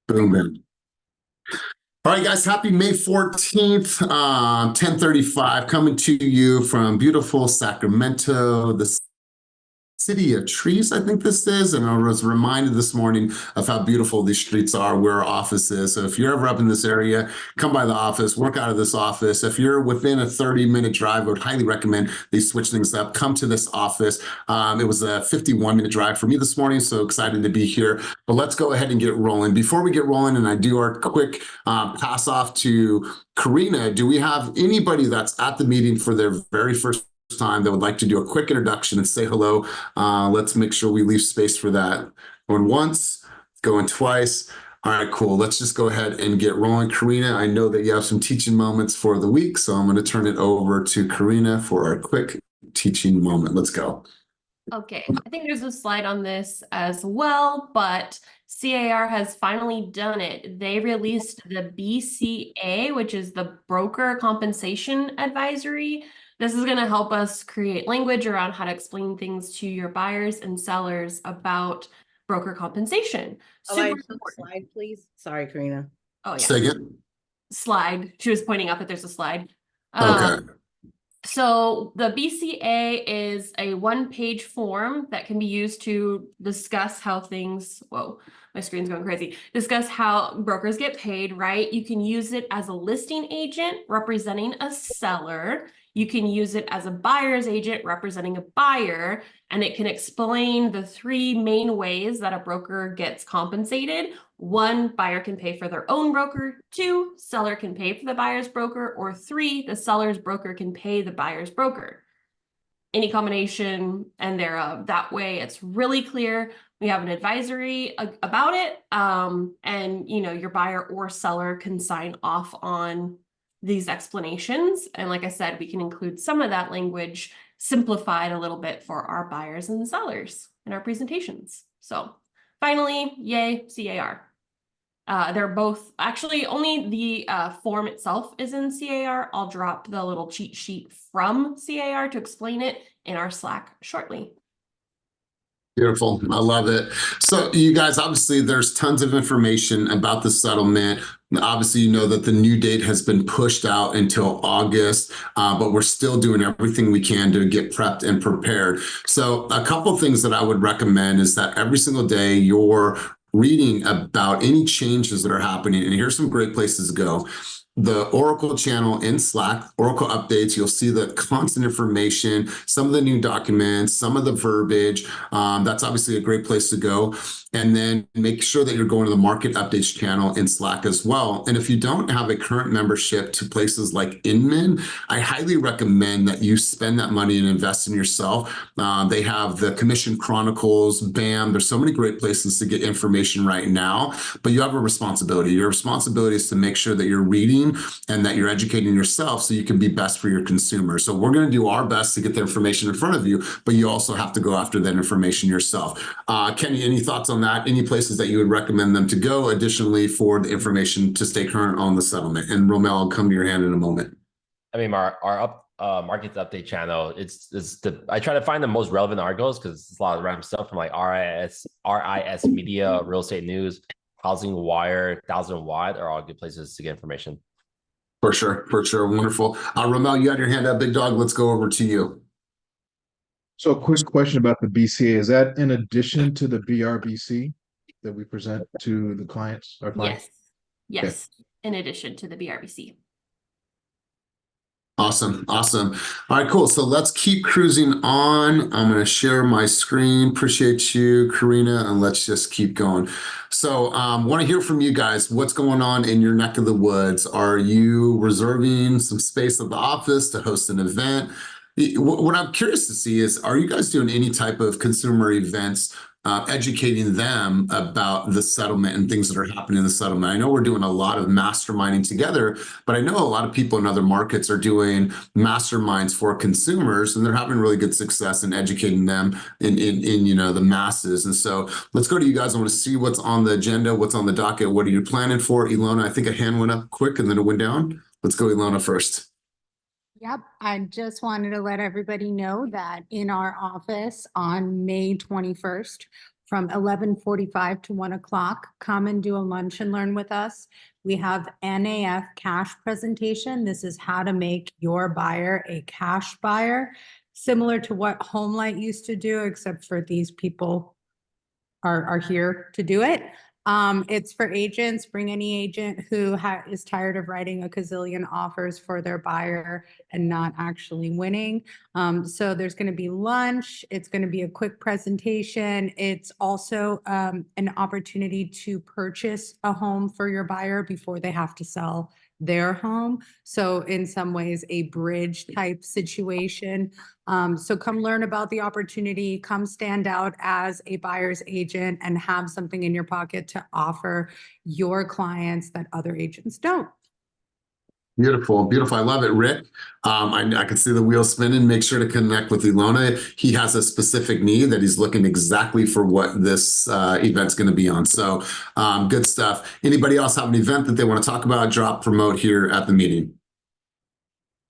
Boom, boom. All right, guys, happy May 14th, 10:35, coming to you from beautiful Sacramento, the city of trees, I think this is. And I was reminded this morning of how beautiful these streets are, where our office is. So if you're ever up in this area, come by the office, work out of this office. If you're within a 30-minute drive, I would highly recommend they switch things up. Come to this office. It was a 51-minute drive for me this morning, so excited to be here. But let's go ahead and get rolling. Before we get rolling and I do our quick pass off to Karina, do we have anybody that's at the meeting for their very first time that would like to do a quick introduction and say hello? Let's make sure we leave space for that. Going once, going twice. All right, cool. Let's just go ahead and get rolling. Karina, I know that you have some teaching moments for the week, so I'm going to turn it over to Karina for our quick teaching moment. Let's go. Okay, I think there's a slide on this as well, but CAR has finally done it. They released the BCA, which is the Broker Compensation Advisory. This is going to help us create language around how to explain things to your buyers and sellers about broker compensation. Super slide, please. Sorry, Karina. Oh, yeah. Say again. Slide. She was pointing out that there's a slide. Okay. So the BCA is a one-page form that can be used to discuss how things, whoa, my screen's going crazy, discuss how brokers get paid, right? You can use it as a listing agent representing a seller. You can use it as a buyer's agent representing a buyer, and it can explain the three main ways that a broker gets compensated. One, buyer can pay for their own broker. Two, seller can pay for the buyer's broker. Or three, the seller's broker can pay the buyer's broker. Any combination and thereof. That way it's really clear. We have an advisory about it. And your buyer or seller can sign off on these explanations. And like I said, we can include some of that language simplified a little bit for our buyers and sellers in our presentations. So finally, yay, CAR. They're both actually only the form itself is in CAR. I'll drop the little cheat sheet from CAR to explain it in our Slack shortly. Beautiful. I love it. So you guys, obviously there's tons of information about the settlement. Obviously, you know that the new date has been pushed out until August, but we're still doing everything we can to get prepped and prepared. So a couple of things that I would recommend is that every single day you're reading about any changes that are happening. And here's some great places to go. The Oracle channel in Slack, Oracle updates, you'll see the constant information, some of the new documents, some of the verbiage. That's obviously a great place to go. And then make sure that you're going to the market updates channel in Slack as well. And if you don't have a current membership to places like Inman, I highly recommend that you spend that money and invest in yourself. They have the Commission Chronicles, BAM. There's so many great places to get information right now, but you have a responsibility. Your responsibility is to make sure that you're reading and that you're educating yourself so you can be best for your consumer. So we're going to do our best to get the information in front of you, but you also have to go after that information yourself. Kenny, any thoughts on that? Any places that you would recommend them to go additionally for the information to stay current on the settlement? And Romel, I'll come to your hand in a moment. I mean, our market update channel, I try to find the most relevant articles because it's a lot of random stuff from like RIS Media, Real Estate News, Housing Wire, 1000 Watt are all good places to get information. For sure. Wonderful. Romel, you had your hand up, big dog. Let's go over to you. So a quick question about the BCA. Is that in addition to the BRBC that we present to the clients? Our clients? Yes. Okay. In addition to the BRBC. Awesome. All right, cool. So let's keep cruising on. I'm going to share my screen. Appreciate you, Karina, and let's just keep going. So want to hear from you guys. What's going on in your neck of the woods? Are you reserving some space at the office to host an event? What I'm curious to see is, are you guys doing any type of consumer events, educating them about the settlement and things that are happening in the settlement? I know we're doing a lot of masterminding together, but I know a lot of people in other markets are doing masterminds for consumers, and they're having really good success in educating them in the masses. And so let's go to you guys. I want to see what's on the agenda, what's on the docket. What are you planning for? Ilona, I think a hand went up quick and then it went down. Let's go Ilona first. Yep, I just wanted to let everybody know that in our office on May 21st, from 11:45 to 1 o'clock. Come and do a lunch and learn with us. We have NAF cash presentation. This is how to make your buyer a cash buyer, similar to what HomeLight used to do, except for these people are here to do it. It's for agents. Bring any agent who is tired of writing a gazillion offers for their buyer and not actually winning. So there's going to be lunch. It's going to be a quick presentation. It's also an opportunity to purchase a home for your buyer before they have to sell their home. So in some ways, a bridge type situation. So come learn about the opportunity, come stand out as a buyer's agent and have something in your pocket to offer your clients that other agents don't. Beautiful, beautiful. I love it, Rick. I can see the wheel spinning. Make sure to connect with Ilona. He has a specific need that he's looking exactly for what this event's going to be on. So good stuff. Anybody else have an event that they want to talk about? Drop promote here at the meeting.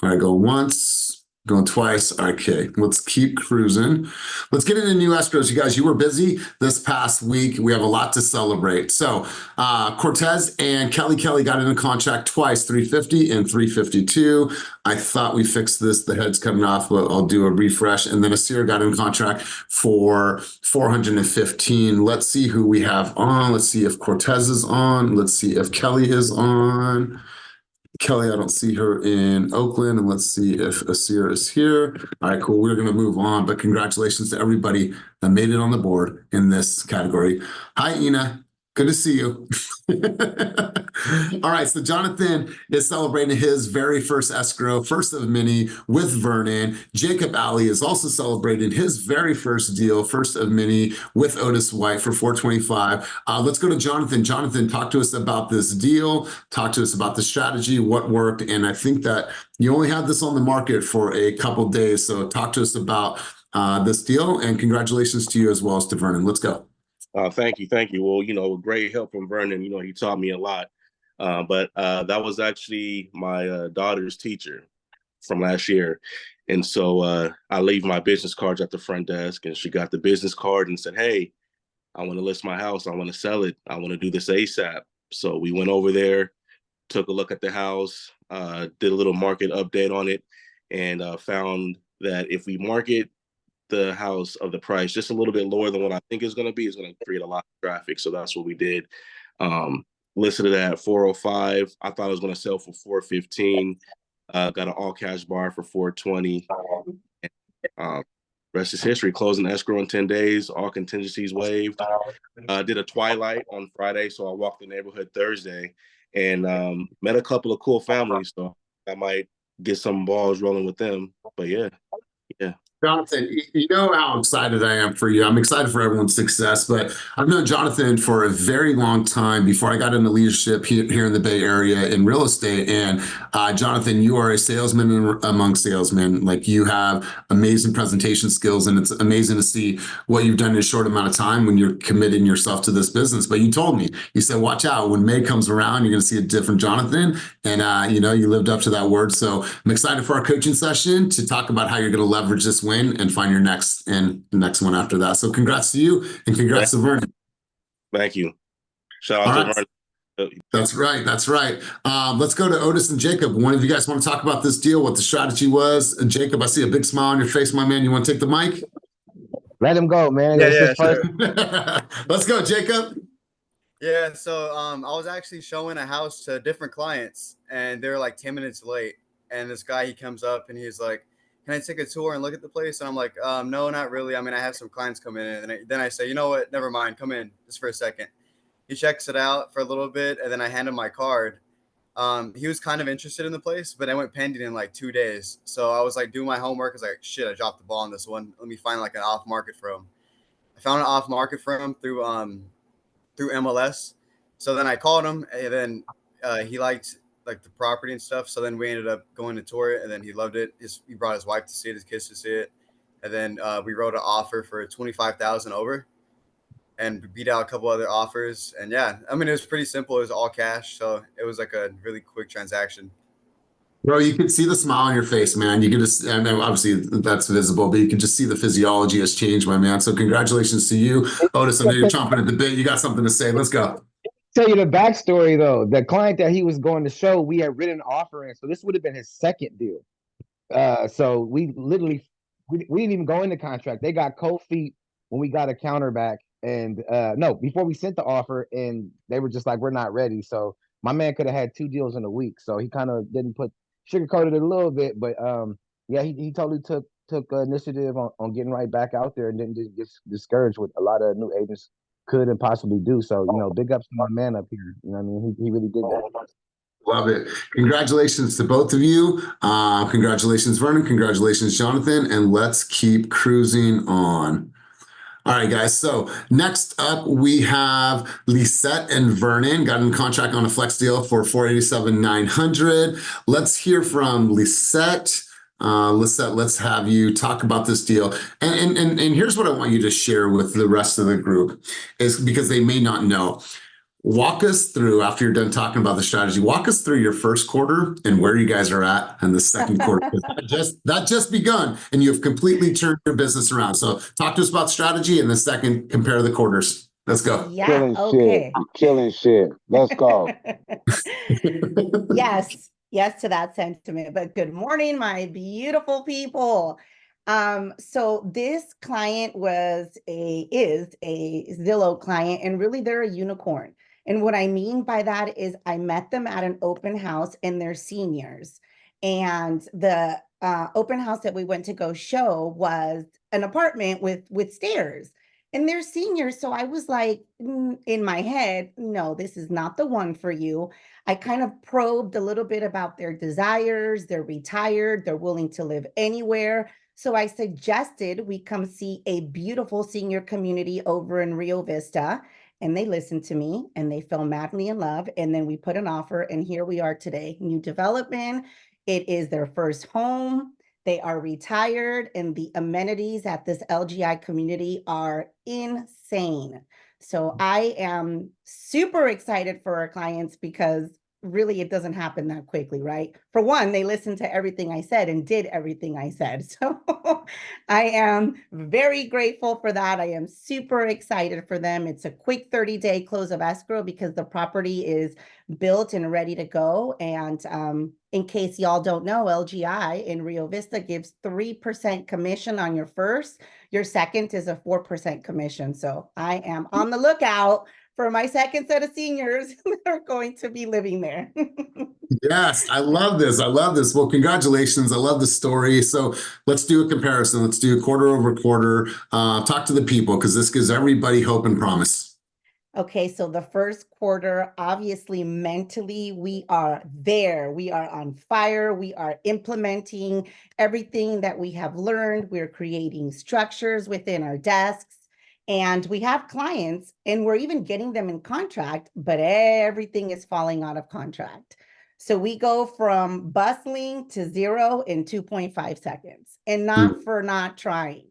All right, go once, going twice. Okay, let's keep cruising. Let's get into new escrows. You guys, you were busy this past week. We have a lot to celebrate. So Cortez and Kelly got in a contract twice, 350 and 352. I thought we fixed this. The head's coming off, but I'll do a refresh. And then Asir got in contract for 415. Let's see who we have on. Let's see if Cortez is on. Let's see if Kelly is on. Kelly, I don't see her in Oakland. And let's see if Asir is here. All right, cool. We're going to move on. But congratulations to everybody that made it on the board in this category. Hi, Ina. Good to see you. All right, so Jonathan is celebrating his very first escrow, first of many with Vernon. Jacob Alley is also celebrating his very first deal, first of many with Otis White for 425. Let's go to Jonathan. Jonathan, talk to us about this deal. Talk to us about the strategy, what worked. And I think that you only had this on the market for a couple days. So talk to us about this deal, and congratulations to you as well as to Vernon. Let's go. Thank you. Thank you. Well, great help from Vernon. He taught me a lot. But that was actually my daughter's teacher from last year. And so I leave my business cards at the front desk, and she got the business card and said, hey, I want to list my house. I want to sell it. I want to do this ASAP. So we went over there, took a look at the house, did a little market update on it, and found that if we market the house of the price just a little bit lower than what I think it's going to create a lot of traffic. So that's what we did. Listed it at 405. I thought it was going to sell for 415. Got an all cash bar for 420. Rest is history. Closing escrow in 10 days, all contingencies waived. Did a twilight on Friday, so I walked the neighborhood Thursday and met a couple of cool families. So I might get some balls rolling with them. But yeah. Jonathan, you know how excited I am for you. I'm excited for everyone's success, but I've known Jonathan for a very long time before I got into leadership here in the Bay Area in real estate. And Jonathan, you are a salesman among salesmen. Like, you have amazing presentation skills, and it's amazing to see what you've done in a short amount of time when you're committing yourself to this business. But you told me, you said, watch out, when May comes around, you're going to see a different Jonathan. And, you lived up to that word. So I'm excited for our coaching session to talk about how you're going to leverage this win and find your next one after that. So congrats to you, and congrats to Vernon. Thank you. Shout out to Vernon. That's right. That's right. Let's go to Otis and Jacob. One of you guys want to talk about this deal, what the strategy was? And Jacob, I see a big smile on your face, my man. You want to take the mic? Let him go, man. Yeah, First. sure. Let's go, Jacob. Yeah, so I was actually showing a house to different clients, and they're like 10 minutes late. And this guy, he comes up and he's like, can I take a tour and look at the place? And I'm like, no, not really. I mean, I have some clients come in, and then I say, you know what? Never mind. Come in just for a second. He checks it out for a little bit, and then I hand him my card. He was kind of interested in the place, but I went pending in like 2 days. So I was like doing my homework. I was like, shit, I dropped the ball on this one. Let me find like an off market for him. I found an off market for him through MLS. So then I called him, and then he liked like the property and stuff. So then we ended up going to tour it, and then he loved it. He brought his wife to see it, his kids to see it. And then we wrote an offer for 25,000 over, and beat out a couple other offers. And yeah, I mean, it was pretty simple. It was all cash. So it was like a really quick transaction. Bro, you could see the smile on your face, man. You could just, I mean, obviously that's visible, but you can just see the physiology has changed, my man. So congratulations to you. Otis, I know you're chomping at the bit. You got something to say. Let's go. Tell you the backstory though. The client that he was going to show, we had written an offer in, so this would have been his second deal. So we literally we didn't even go into contract. They got cold feet when we got a counter back, and no, before we sent the offer, and they were just like, we're not ready. So my man could have had 2 deals in a week. So he kind of didn't put sugarcoated it a little bit, but yeah, he totally took initiative on getting right back out there and didn't just get discouraged with a lot of new agents could and possibly do. So, big ups to my man up here. You know what I mean? He really did that. Love it. Congratulations to both of you. Congratulations, Vernon. Congratulations, Jonathan. And let's keep cruising on. All right, guys. So next up, we have Lisette and Vernon got in contract on a flex deal for $487,900. Let's hear from Lisette. Lisette, let's have you talk about this deal. And here's what I want you to share with the rest of the group, is because they may not know. Walk us through, after you're done talking about the strategy, walk us through your first quarter and where you guys are at in the second quarter. That just begun, and you've completely turned your business around. So talk to us about strategy, and the second, compare the quarters. Let's go. Yeah, Killing okay. shit. Killing shit. Let's go. Yes to that sentiment. But good morning, my beautiful people. So this client is a Zillow client, and really they're a unicorn. And what I mean by that is I met them at an open house, and they're seniors. And the open house that we went to go show was an apartment with stairs. And they're seniors. So I was like, in my head, no, this is not the one for you. I kind of probed a little bit about their desires. They're retired. They're willing to live anywhere. So I suggested we come see a beautiful senior community over in Rio Vista. And they listened to me and they fell madly in love. And then we put an offer, and here we are today. New development. It is their first home. They are retired, and the amenities at this LGI community are insane. So I am super excited for our clients because really it doesn't happen that quickly, right? For one, they listened to everything I said and did everything I said. So I am very grateful for that. I am super excited for them. It's a quick 30-day close of escrow because the property is built and ready to go. And in case y'all don't know, LGI in Rio Vista gives 3% commission on your first. Your second is a 4% commission. So I am on the lookout for my second set of seniors that are going to be living there. Yes, I love this. I love this. Well, congratulations. I love the story. So let's do a comparison. Let's do quarter over quarter. Talk to the people, because this gives everybody hope and promise. Okay, so the first quarter, obviously mentally, we are there. We are on fire. We are implementing everything that we have learned. We're creating structures within our desks. And we have clients, and we're even getting them in contract, but everything is falling out of contract. So we go from bustling to zero in 2.5 seconds, and not for not trying.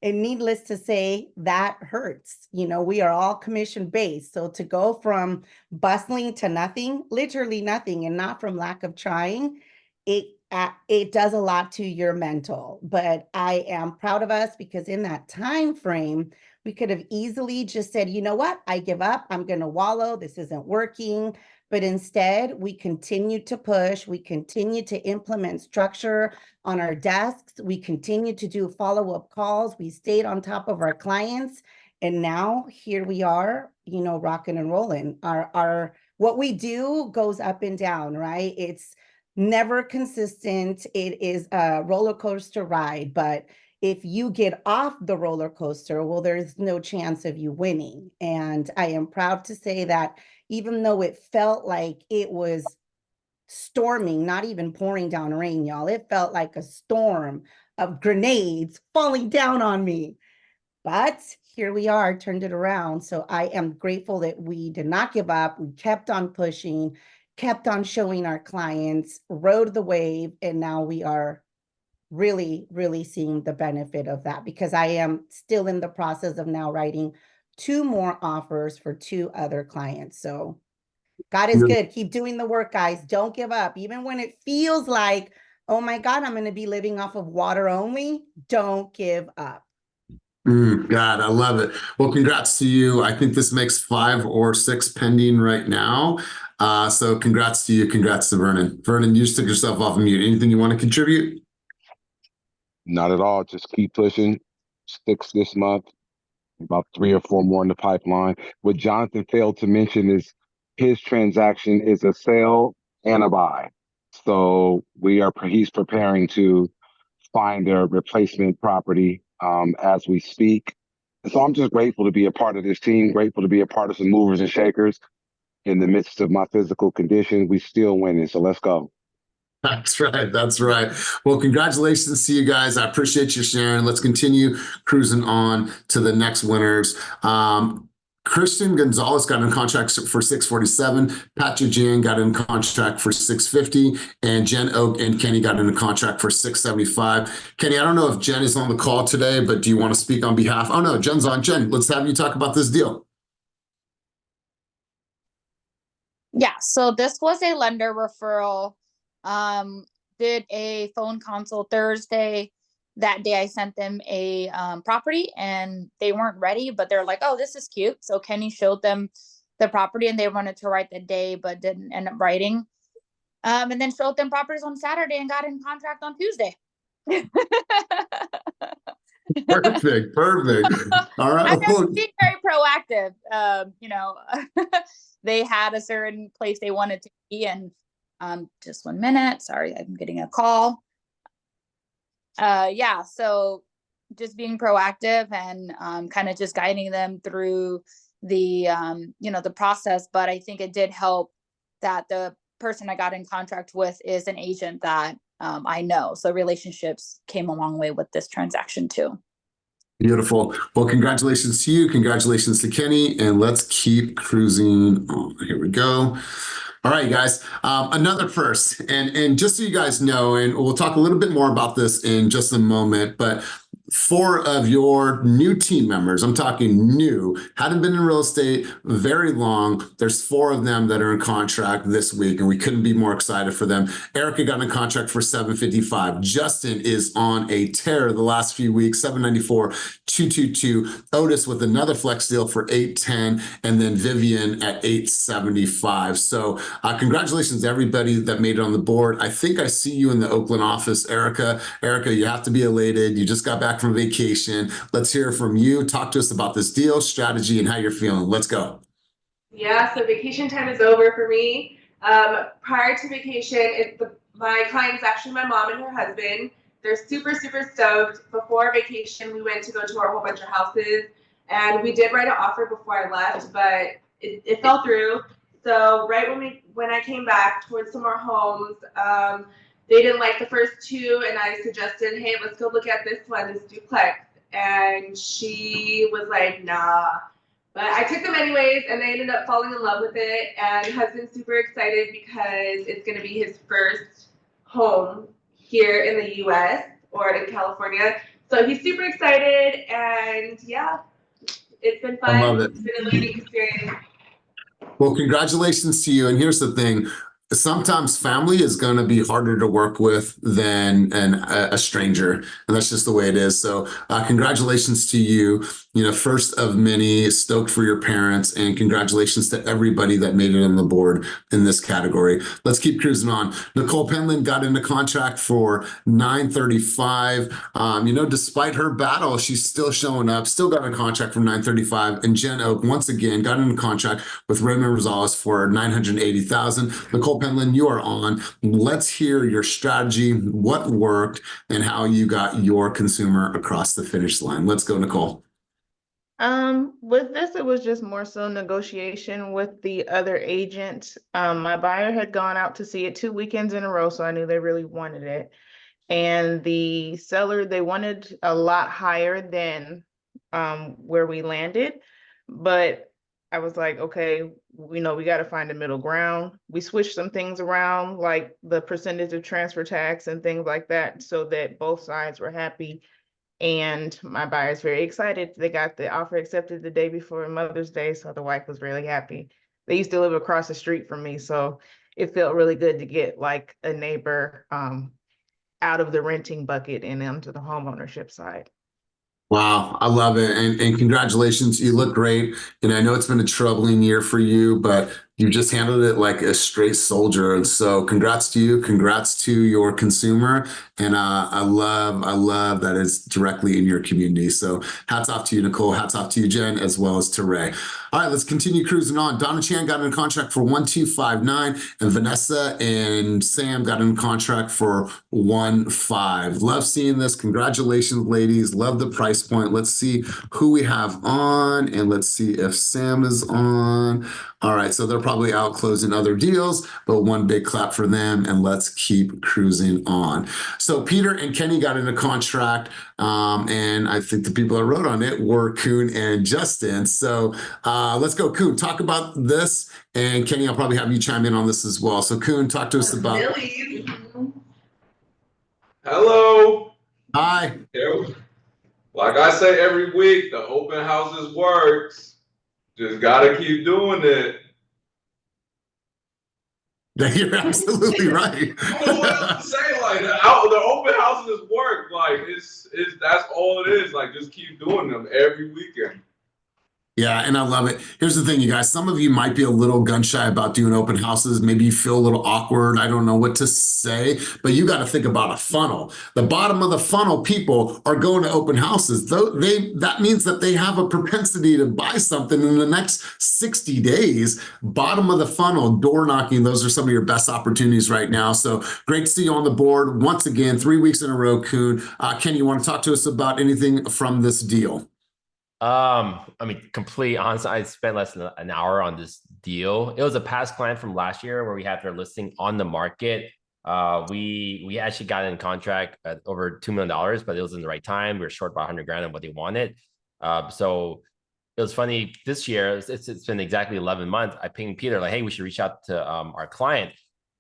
And needless to say, that hurts. We are all commission based. So to go from bustling to nothing, literally nothing, and not from lack of trying, it does a lot to your mental. But I am proud of us because in that time frame, we could have easily just said, you know what, I give up. I'm going to wallow. This isn't working. But instead, we continue to push. We continue to implement structure on our desks. We continue to do follow-up calls. We stayed on top of our clients. And now here we are, rocking and rolling. Our what we do goes up and down, right? It's never consistent. It is a roller coaster ride, but if you get off the roller coaster, well, there's no chance of you winning. And I am proud to say that even though it felt like it was storming, not even pouring down rain, y'all, it felt like a storm of grenades falling down on me. But here we are, turned it around. So I am grateful that we did not give up. We kept on pushing, kept on showing our clients, rode the wave, and now we are really, really seeing the benefit of that, because I am still in the process of now writing 2 more offers for 2 other clients. So God is good. Keep doing the work, guys. Don't give up. Even when it feels like, oh my God, I'm going to be living off of water only. Don't give up. God, I love it. Well, congrats to you. I think this makes 5 or 6 pending right now. So congrats to you. Congrats to Vernon. Vernon, you just took yourself off of mute. Anything you want to contribute? Not at all. Just keep pushing. 6 this month, about 3 or 4 more in the pipeline. What Jonathan failed to mention is his transaction is a sale and a buy. So he's preparing to find a replacement property as we speak. And so I'm just grateful to be a part of this team, grateful to be a part of some movers and shakers. In the midst of my physical condition, we still winning. So let's go. That's right. That's right. Well, congratulations to you guys. I appreciate you sharing. Let's continue cruising on to the next winners. Christian Gonzalez got in contract for 647. Patrick Jan got in contract for 650. And Jen Oak and Kenny got in a contract for 675. Kenny, I don't know if Jen is on the call today, but do you want to speak on behalf? Oh, no, Jen's on. Jen, let's have you talk about this deal. Yeah, so this was a lender referral. Did a phone consult Thursday. That day I sent them a property and they weren't ready, but they're like, oh, this is cute. So Kenny showed them the property and they wanted to write the day, but didn't end up writing. And then showed them properties on Saturday and got in contract on Tuesday. Perfect. Perfect. All right. I'm being very proactive. They had a certain place they wanted to be, and just 1 minute. Sorry, I'm getting a call. Yeah, so just being proactive and kind of just guiding them through the the process. But I think it did help that the person I got in contract with is an agent that I know. So relationships came a long way with this transaction too. Beautiful. Well, congratulations to you. Congratulations to Kenny. And let's keep cruising. Oh, here we go. All right, guys. Another first. And just so you guys know, and we'll talk a little bit more about this in just a moment, but 4 of your new team members, I'm talking new, hadn't been in real estate very long. There's 4 of them that are in contract this week, and we couldn't be more excited for them. Erica got in contract for 755. Justin is on a tear the last few weeks, 794, 222. Otis with another flex deal for 810, and then Vivian at 875. So congratulations to everybody that made it on the board. I think I see you in the Oakland office, Erica. Erica, you have to be elated. You just got back from vacation. Let's hear from you. Talk to us about this deal, strategy, and how you're feeling. Let's go. Yeah, so vacation time is over for me. Prior to vacation, my client is actually my mom and her husband. They're super, super stoked. Before vacation, we went to go tour a whole bunch of houses, and we did write an offer before I left, but it fell through. So right when I came back towards some more homes, they didn't like the first 2, and I suggested, hey, let's go look at this one, this duplex. And she was like, nah. But I took them anyways, and they ended up falling in love with it. And husband's super excited because it's going to be his first home here in the U.S. or in California. So he's super excited, and yeah, it's been fun. I love it. It's been a learning experience. Well, congratulations to you. And here's the thing. Sometimes family is going to be harder to work with than a stranger. And that's just the way it is. So congratulations to you. First of many, stoked for your parents, and congratulations to everybody that made it on the board in this category. Let's keep cruising on. Nicole Penland got into contract for 935. Despite her battle, she's still showing up, still got a contract for 935. And Jen Oak, once again, got into contract with Raymond Rosales for 980,000. Nicole Penland, you are on. Let's hear your strategy, what worked, and how you got your consumer across the finish line. Let's go, Nicole. With this, it was just more so negotiation with the other agent. My buyer had gone out to see it 2 weekends in a row, so I knew they really wanted it. And the seller, they wanted a lot higher than where we landed, but I was like, okay, we got to find a middle ground. We switched some things around, like the percentage of transfer tax and things like that, so that both sides were happy. And my buyer's very excited. They got the offer accepted the day before Mother's Day, so the wife was really happy. they used to live across the street from me. So it felt really good to get like a neighbor out of the renting bucket and onto the home ownership side. Wow, I love it. And congratulations. You look great. And I know it's been a troubling year for you, but you just handled it like a straight soldier. And so congrats to you. Congrats to your consumer. And I love that it's directly in your community. So hats off to you, Nicole. Hats off to you, Jen, as well as to Ray. All right, let's continue cruising on. Donna Chan got in a contract for 1259, and Vanessa and Sam got in a contract for 15. Love seeing this. Congratulations, ladies. Love the price point. Let's see who we have on, and let's see if Sam is on. All right, so they're probably out closing other deals, but one big clap for them, and let's keep cruising on. So Peter and Kenny got in a contract, and I think the people that wrote on it were Kuhn and Justin. So let's go, Kuhn. Talk about this, and Kenny, I'll probably have you chime in on this as well. So Kuhn, talk to us about. Hello. Hi. Like I say every week, the open houses works. Just gotta keep doing it. You're absolutely right. I don't know what else to say. Like the open houses work. Like it's that's all it is. Like just keep doing them every weekend. Yeah, and I love it. Here's the thing, you guys. Some of you might be a little gun shy about doing open houses. Maybe you feel a little awkward. I don't know what to say, but you got to think about a funnel. The bottom of the funnel people are going to open houses. That means that they have a propensity to buy something in the next 60 days. Bottom of the funnel, door knocking, those are some of your best opportunities right now. So great to see you on the board. Once again, 3 weeks in a row, Kuhn. Ken, you want to talk to us about anything from this deal? I mean, complete honestly, I spent less than an hour on this deal. It was a past client from last year where we had their listing on the market. We actually got in contract at over $2 million, but it was in the right time. We were short by 100 grand on what they wanted. So it was funny this year. It's been exactly 11 months. I pinged Peter like, hey, we should reach out to our client,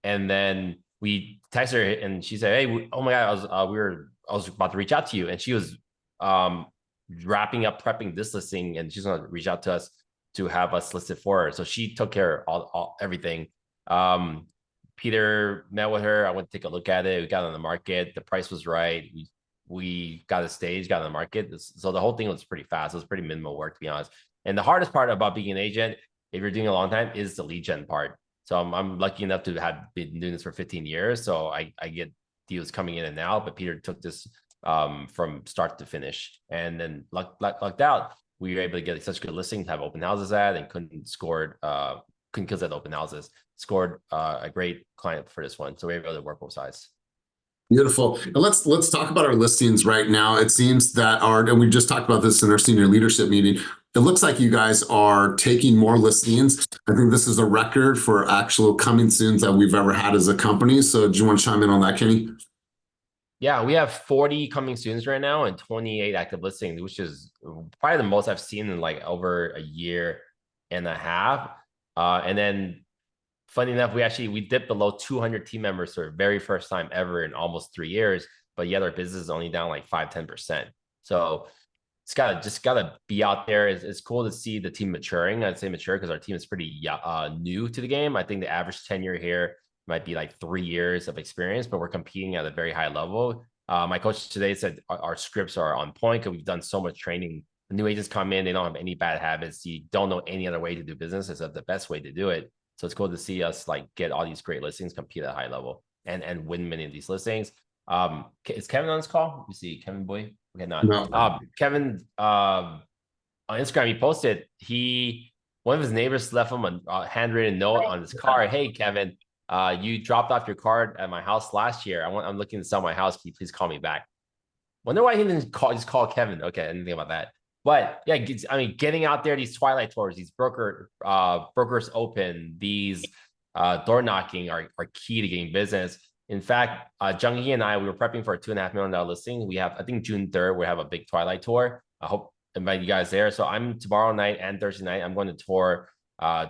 and then we texted her and she said, hey, oh my god, I was about to reach out to you, and she was wrapping up prepping this listing, and she's going to reach out to us to have us listed for her. So she took care of everything. Peter met with her. I went to take a look at it. We got on the market. The price was right. We got a stage, got on the market. So the whole thing was pretty fast. It was pretty minimal work, to be honest. And the hardest part about being an agent, if you're doing it a long time, is the lead gen part. So I'm lucky enough to have been doing this for 15 years. So I get deals coming in and out, but Peter took this from start to finish, and then lucked out. We were able to get such good listings to have open houses at, and couldn't kill at open houses. Scored a great client for this one, so we were able to work both sides. Beautiful. And let's talk about our listings right now. It seems that and we just talked about this in our senior leadership meeting. It looks like you guys are taking more listings. I think this is a record for actual coming soons that we've ever had as a company. So do you want to chime in on that, Kenny? Yeah, we have 40 coming soons right now and 28 active listings, which is probably the most I've seen in like over a year and a half. And then funny enough, we dipped below 200 team members for the very first time ever in almost 3 years, but yet our business is only down like 5-10%. So it's gotta be out there. It's cool to see the team maturing. I'd say mature because our team is pretty new to the game. I think the average tenure here might be like 3 years of experience, but we're competing at a very high level. My coach today said our scripts are on point because we've done so much training. The new agents come in, they don't have any bad habits. You don't know any other way to do business except the best way to do it. So it's cool to see us like get all these great listings, compete at a high level, and win many of these listings. Is Kevin on this call? Let me see, Kevin Boy. Okay, not. No. Kevin on Instagram, he posted one of his neighbors left him a handwritten note on his car. Hey, Kevin. You dropped off your car at my house last year. I'm looking to sell my house. Can you please call me back? Wonder why he didn't just call Kevin. Okay, I didn't think about that. But yeah, I mean, getting out there, these twilight tours, these brokers open, these door knocking are key to getting business. In fact, Jung Hee and I, we were prepping for a $2.5 million listing. We have, I think June 3rd, we have a big twilight tour. I hope I invite you guys there. So I'm tomorrow night and Thursday night, I'm going to tour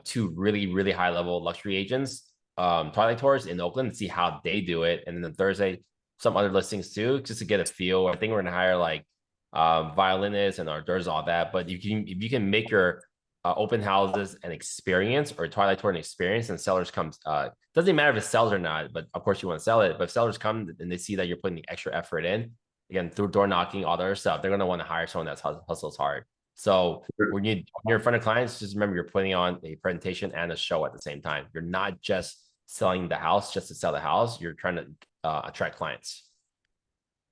2 really, really high level luxury agents. Twilight tours in Oakland and see how they do it. And then on Thursday, some other listings too, just to get a feel. I think we're gonna hire like violinists and hors d'oeuvres, all that. But if you can make your open houses and experience, or twilight tour and experience, and sellers come, doesn't matter if it sells or not, but of course you want to sell it. But if sellers come and they see that you're putting the extra effort in, again, through door knocking, all the other stuff, they're going to want to hire someone that's hustles hard. So when you're in front of clients, just remember you're putting on a presentation and a show at the same time. You're not just selling the house just to sell the house. You're trying to attract clients.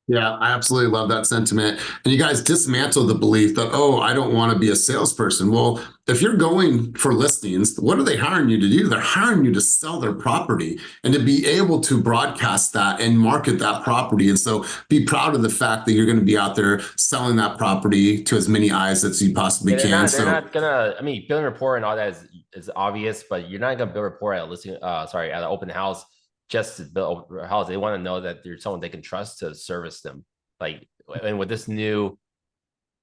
Yeah, I absolutely love that sentiment. And you guys dismantle the belief that, oh, I don't want to be a salesperson. Well, if you're going for listings, what are they hiring you to do? They're hiring you to sell their property and to be able to broadcast that and market that property. And so be proud of the fact that you're going to be out there selling that property to as many eyes as you possibly can. They're not gonna, I mean, building rapport and all that is obvious, but you're not gonna build rapport at a listing, at an open house just to build a house. They want to know that you're someone they can trust to service them. Like, and with this new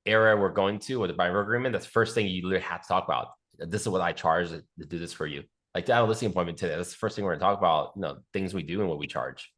era we're going to with the buyer agreement, that's the first thing you literally have to talk about. This is what I charge to do this for you. Like, to have a listing appointment today, that's the first thing we're gonna talk about, things we do and what we charge.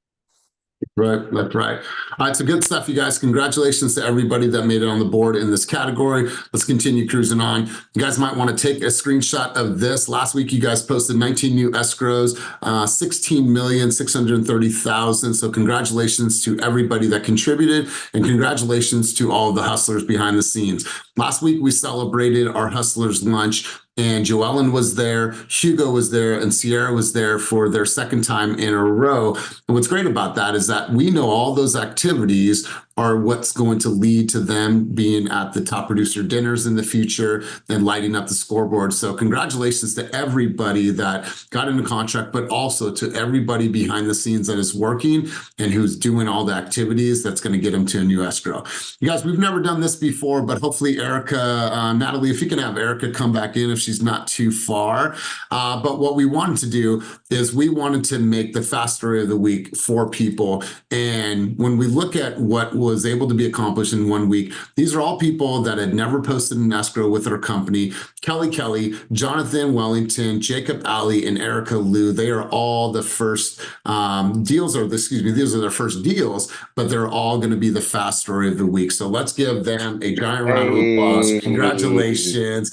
Right, that's right. All right, so good stuff, you guys. Congratulations to everybody that made it on the board in this category. Let's continue cruising on. You guys might want to take a screenshot of this. Last week, you guys posted 19 new escrows, 16,630,000. So congratulations to everybody that contributed, and congratulations to all of the hustlers behind the scenes. Last week, we celebrated our hustlers lunch, and Joellen was there, Hugo was there, and Sierra was there for their second time in a row. And what's great about that is that we know all those activities are what's going to lead to them being at the top producer dinners in the future and lighting up the scoreboard. So congratulations to everybody that got into contract, but also to everybody behind the scenes that is working and who's doing all the activities that's going to get them to a new escrow. You guys, we've never done this before, but hopefully Erica, Natalie, if you can have Erica come back in if she's not too far. But what we wanted to do is we wanted to make the fast story of the week for people. And when we look at what was able to be accomplished in 1 week, these are all people that had never posted an escrow with our company. Kelly, Jonathan Wellington, Jacob Alley, and Erica Liu. They are all the first these are their first deals, but they're all going to be the fast story of the week. So let's give them a giant round of applause. Congratulations.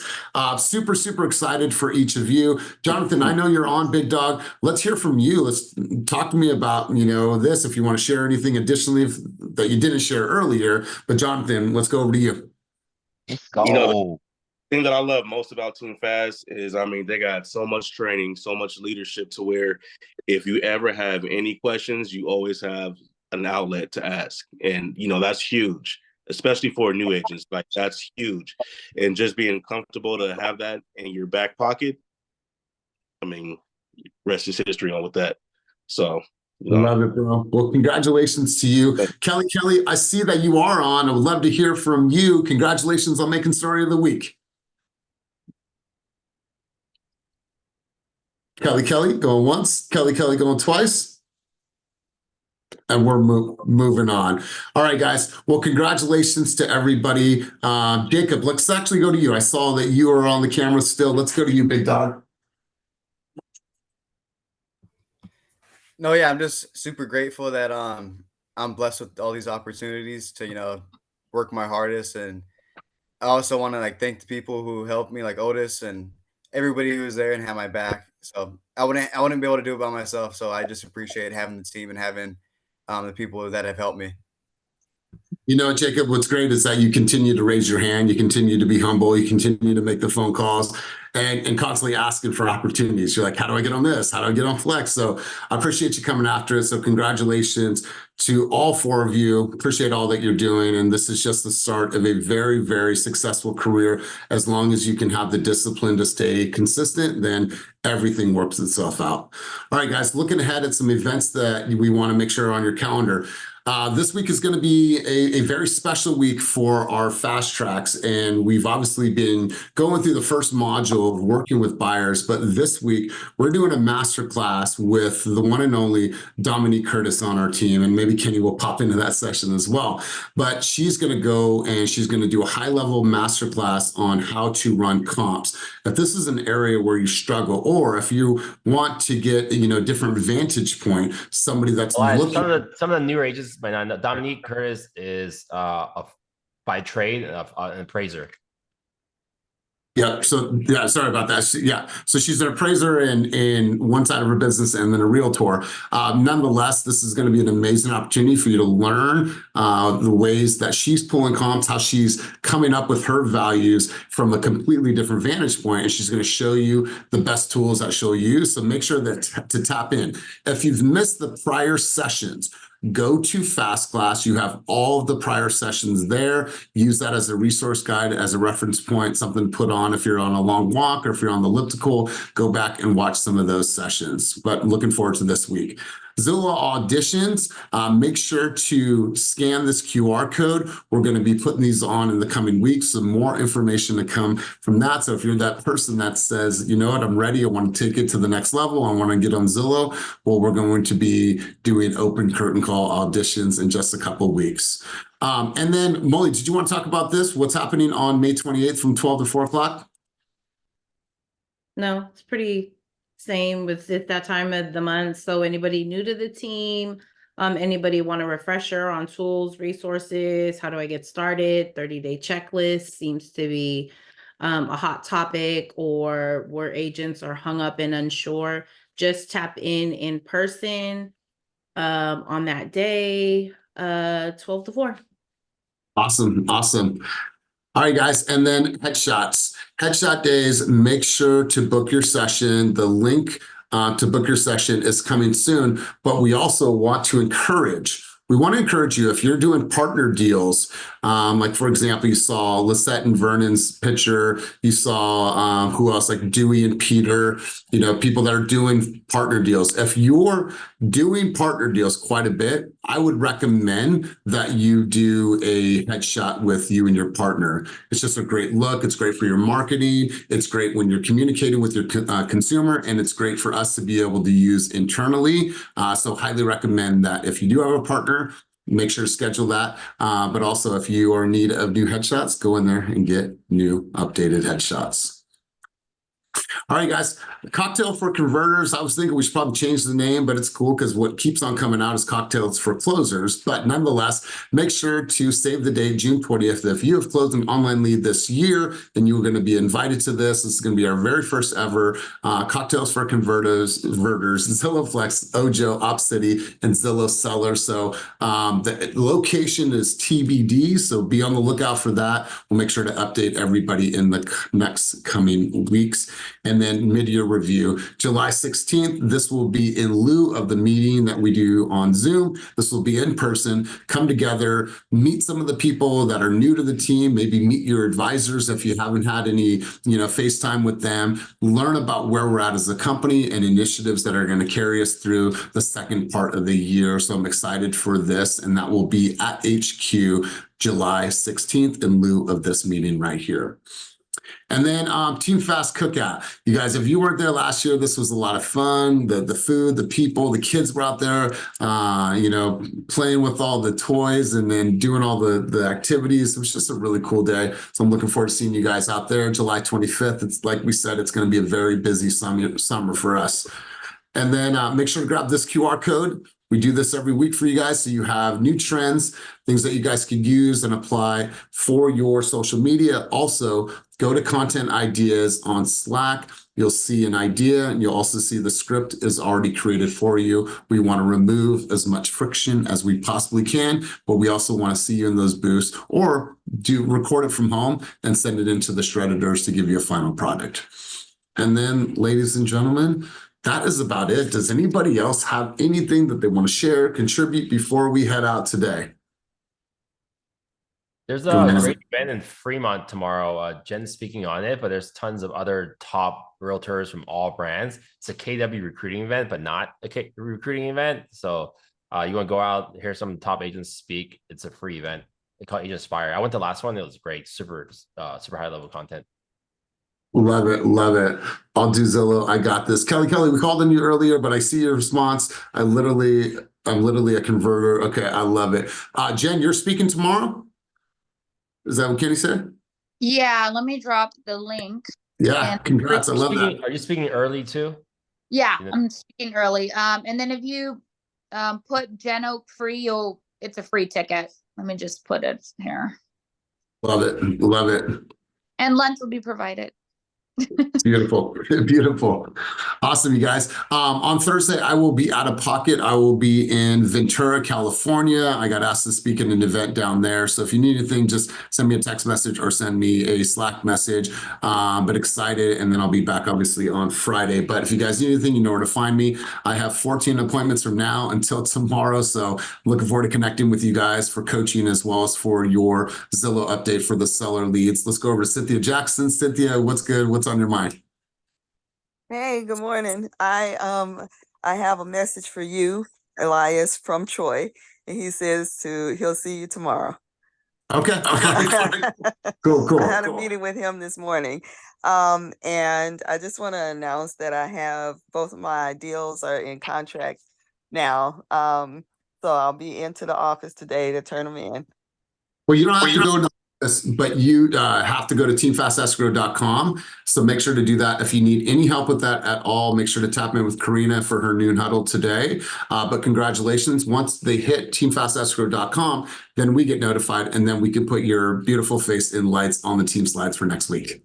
Super, super excited for each of you. Jonathan, I know you're on, big dog. Let's hear from you. Let's talk to me about, this, if you want to share anything additionally that you didn't share earlier. But Jonathan, let's go over to you. Let's go. The thing that I love most about Team Fast is, they got so much training, so much leadership to where if you ever have any questions, you always have an outlet to ask. And, that's huge, especially for new agents. Like, that's huge. And just being comfortable to have that in your back pocket, rest is history on with that. So, Love it, bro. Well, congratulations to you. Kelly, I see that you are on. I would love to hear from you. Congratulations on making story of the week. Kelly going once, Kelly going twice. And we're moving on. All right, guys. Well, congratulations to everybody. Jacob, let's actually go to you. I saw that you are on the camera still. Let's go to you, big dog. No, yeah, I'm just super grateful that I'm blessed with all these opportunities to work my hardest, and I also want to thank the people who helped me, like Otis and everybody who was there and had my back. So I wouldn't be able to do it by myself. So I just appreciate having the team and having the people that have helped me. Jacob, what's great is that you continue to raise your hand, you continue to be humble, you continue to make the phone calls and constantly asking for opportunities. You're like, how do I get on this? How do I get on Flex? So I appreciate you coming after it. So congratulations to all four of you. Appreciate all that you're doing. And this is just the start of a very, very successful career. As long as you can have the discipline to stay consistent, then everything works itself out. All right, guys, looking ahead at some events that we want to make sure are on your calendar. This week is going to be a very special week for our fast tracks. And we've obviously been going through the first module of working with buyers. But this week, we're doing a masterclass with the one and only Dominique Curtis on our team. And maybe Kenny will pop into that session as well. But she's going to go and she's going to do a high-level masterclass on how to run comps. If this is an area where you struggle, or if you want to get a different vantage point, somebody that's looking. Some of the newer agents. Dominique Curtis is by trade an appraiser. Yeah. So yeah, sorry about that. Yeah. So she's an appraiser in one side of her business and then a realtor. Nonetheless, this is going to be an amazing opportunity for you to learn the ways that she's pulling comps, how she's coming up with her values from a completely different vantage point, and she's going to show you the best tools that she'll use. So make sure that to tap in. If you've missed the prior sessions, go to Fast Class. You have all of the prior sessions there. Use that as a resource guide, as a reference point, something to put on if you're on a long walk or if you're on the elliptical. Go back and watch some of those sessions. But looking forward to this week. Zillow auditions, make sure to scan this QR code. We're going to be putting these on in the coming weeks. Some more information to come from that. So if you're that person that says, you know what, I'm ready, I want to take it to the next level, I want to get on Zillow, well, we're going to be doing open curtain call auditions in just a couple of weeks. And then Molly, did you want to talk about this? What's happening on May 28th from 12 to 4 o'clock? No, it's pretty same with it that time of the month. So anybody new to the team, anybody want a refresher on tools, resources, how do I get started? 30-day checklist seems to be a hot topic, or where agents are hung up and unsure. Just tap in person on that day, 12 to 4. Awesome. Awesome. All right, guys. And then headshots. Headshot days, make sure to book your session. The link to book your session is coming soon, but we also want to encourage you, if you're doing partner deals, like for example, you saw Lisette and Vernon's picture, you saw who else, like Dewey and Peter, you know, people that are doing partner deals. If you're doing partner deals quite a bit, I would recommend that you do a headshot with you and your partner. It's just a great look. It's great for your marketing. It's great when you're communicating with your consumer, and it's great for us to be able to use internally. So highly recommend that if you do have a partner, make sure to schedule that. But also if you are in need of new headshots, go in there and get new updated headshots. All right, guys, cocktail for converters. I was thinking we should probably change the name, but it's cool because what keeps on coming out is cocktails for closers. But nonetheless, make sure to save the date, June 20th. If you have closed an online lead this year, then you are going to be invited to this. This is going to be our very first ever cocktails for converters, Zillow Flex, Ojo, OpCity, and Zillow Seller. So the location is TBD, so be on the lookout for that. We'll make sure to update everybody in the next coming weeks. And then mid-year review, July 16th. This will be in lieu of the meeting that we do on Zoom. This will be in person. Come together, meet some of the people that are new to the team, maybe meet your advisors if you haven't had any, FaceTime with them, learn about where we're at as a company and initiatives that are going to carry us through the second part of the year. So I'm excited for this, and that will be at HQ July 16th in lieu of this meeting right here. And then Team Fast Cookout. You guys, if you weren't there last year, this was a lot of fun. The food, the people, the kids were out there, playing with all the toys and then doing all the activities. It was just a really cool day. So I'm looking forward to seeing you guys out there July 25th. It's like we said, it's going to be a very busy summer for us. And then make sure to grab this QR code. We do this every week for you guys, so you have new trends, things that you guys can use and apply for your social media. Also, go to content ideas on Slack. You'll see an idea, and you'll also see the script is already created for you. We want to remove as much friction as we possibly can, but we also want to see you in those booths, or record it from home and send it into the shredders to give you a final product. And then, ladies and gentlemen, that is about it. Does anybody else have anything that they want to share, contribute before we head out today? There's a great event in Fremont tomorrow. Jen's speaking on it, but there's tons of other top realtors from all brands. It's a KW recruiting event, but not a recruiting event. So you want to go out, hear some top agents speak. It's a free event. They call it Agent Inspire. I went to the last one. It was great. Super high level content. Love it. Love it. I'll do Zillow. I got this. Kelly, we called on you earlier, but I see your response. I'm literally a converter. Okay. I love it. Jen, you're speaking tomorrow? Is that what Kenny said? Yeah, let me drop the link. Yeah. Congrats. I love that. Are you speaking early too? Yeah, I'm speaking early. And then if you put Gen Oak free, it's a free ticket. Let me just put it here. Love it. Love it. And lunch will be provided. Beautiful, beautiful. Awesome, you guys. On Thursday, I will be out of pocket. I will be in Ventura, California. I got asked to speak at an event down there. So if you need anything, just send me a text message or send me a Slack message. But excited, and then I'll be back obviously on Friday. But if you guys need anything, you know where to find me. I have 14 appointments from now until tomorrow. So looking forward to connecting with you guys for coaching as well as for your Zillow update for the seller leads. Let's go over to Cynthia Jackson. Cynthia, what's good? What's on your mind? Hey, good morning. I have a message for you, Elias from Troy, and he says he'll see you tomorrow. Okay. Cool. I had a meeting with him this morning. And I just want to announce that I have both of my deals are in contract now. So I'll be into the office today to turn them in. Well, you don't have to go to this, but you have to go to teamfastescrow.com. So make sure to do that. If you need any help with that at all, make sure to tap in with Karina for her noon huddle today. But congratulations. Once they hit teamfastescrow.com, then we get notified, and then we can put your beautiful face in lights on the team slides for next week.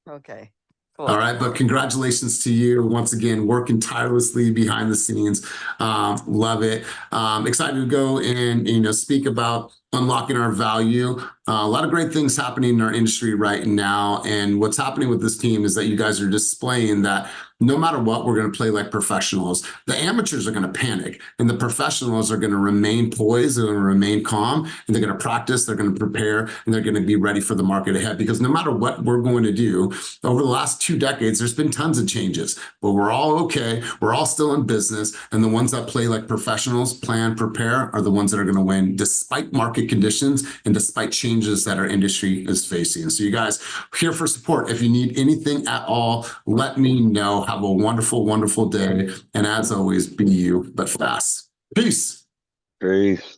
Okay. Cool. All right, but congratulations to you once again, working tirelessly behind the scenes. Love it. Excited to go and speak about unlocking our value. A lot of great things happening in our industry right now, and what's happening with this team is that you guys are displaying that no matter what, we're going to play like professionals. The amateurs are going to panic, and the professionals are going to remain poised, they're going to remain calm, and they're going to practice, they're going to prepare, and they're going to be ready for the market ahead. Because no matter what we're going to do, over the last 2 decades, there's been tons of changes, but we're all okay. We're all still in business, and the ones that play like professionals, plan, prepare, are the ones that are going to win despite market conditions and despite changes that our industry is facing. So you guys are here for support. If you need anything at all, let me know. Have a wonderful, wonderful day. And as always, be you, but fast. Peace. Peace.